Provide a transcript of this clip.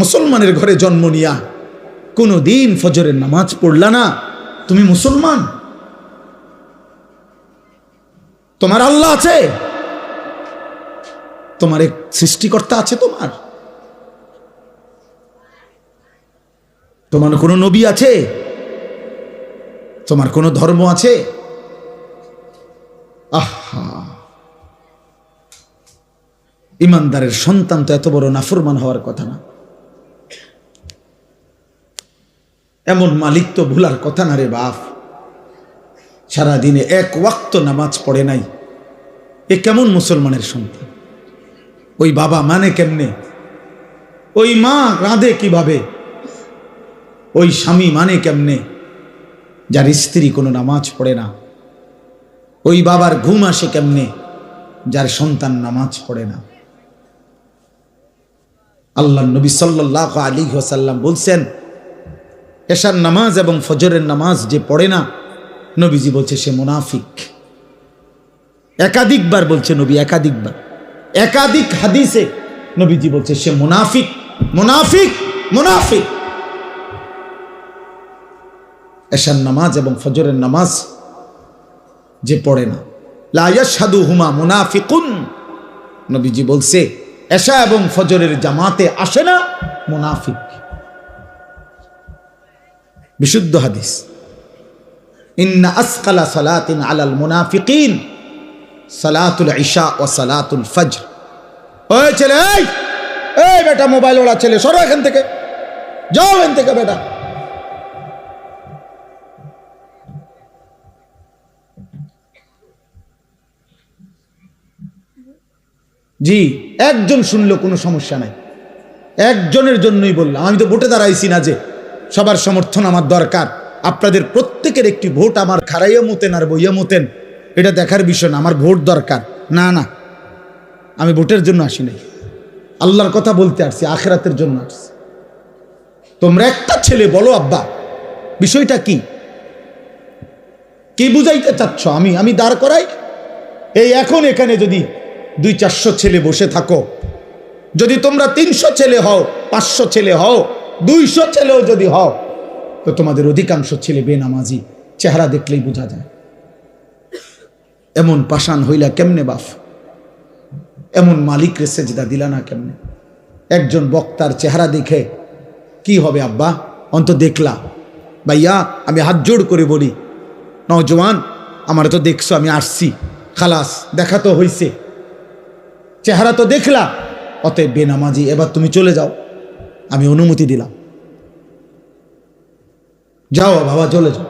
মুসলমানের ঘরে জন্ম নিয়া কোনো দিন ফজরের নামাজ পড়লা না, তুমি মুসলমান? তোমার আল্লাহ আছে, তোমার এক সৃষ্টিকর্তা আছে, তোমার কোনো নবী আছে, তোমার কোনো ধর্ম আছে? আহা, ইমানদারের সন্তান তো এত বড় নাফরমান হওয়ার কথা না। এমন মালিক তো ভুলার কথা না রে বাপ। সারাদিনে এক ওয়াক্ত নামাজ পড়ে নাই, এ কেমন মুসলমানের সন্তান? ওই বাবা মানে কেমনে? ওই মা রাঁধে কিভাবে? ওই স্বামী মানে কেমনে যার স্ত্রী কোনো নামাজ পড়ে না? ওই বাবার ঘুম আসে কেমনে যার সন্তান নামাজ পড়ে না? আল্লাহ নবী সাল্লাল্লাহু আলাইহি ওয়াসাল্লাম বলছেন, এশার নামাজ এবং ফজরের নামাজ যে পড়ে না, নবীজি বলছে সে মুনাফিক। একাধিকবার বলছে নবী, একাধিক হাদিসে নবীজি বলছে সে মুনাফিক, মুনাফিক, মুনাফিক। এশার নামাজ এবং ফজরের নামাজ যে পড়ে না, লা ইয়াশহাদুহুমা মুনাফিকুন, নবীজি বলছে এশা এবং ফজরের জামাতে আসে না মুনাফিক। বিশুদ্ধ হাদিস। ইন্না আসকালা সালাতিন আলাল মুনাফিকিন সালাতুল ইশা ওয়া সালাতুল ফজর। ওই ছেলে, এই বেটা, মোবাইল ওলা ছেলে, সরো এখান থেকে, যাও এখান থেকে বেটা। জি, একজন শুনলো কোনো সমস্যা নাই, একজনের জন্যই বললাম। আমি তো ভোটে দাঁড়াইছি না যে সবার সমর্থন আমার দরকার। আপনাদের প্রত্যেকের একটি ভোট আমার খারাইয়া মতেন আর বইয়া মতেন, এটা দেখার বিষয় না। আমার ভোট দরকার না, না, আমি ভোটের জন্য আসি নাই, আল্লাহর কথা বলতে আসছি, আখিরাতের জন্য আসছি। তোমরা একটা ছেলে বলো আব্বা বিষয়টা কি, কি বুঝাইতে চাচ্ছ? আমি দাঁড় করাই, এই এখন এখানে যদি 200-400 ছেলে বসে থাকো, যদি তোমরা 300 ছেলে হও, 500 ছেলে হও, 200 ছেলেও যদি হও, তো তোমাদের অধিকাংশ ছেলে বেনামাজি, চেহারা দেখলেই বোঝা যায়। এমন পাষাণ হইলা কেমনে বাপ? এমন মালিক রে সেজদা দিলা না কেমনে? একজন বক্তার চেহারা দেখে কি হবে আব্বা? অন্ত দেখলা ভাইয়া, আমি হাত জোড় করে বলি, নওজওয়ান, আমার তো দেখছো, আমি আসছি, খালাস, দেখা তো হইছে, চেহারা তো দেখলা, অতএব বেনামাজি, এবার তুমি চলে যাও, আমি অনুমতি দিলাম, যাও বাবা চলে যাও।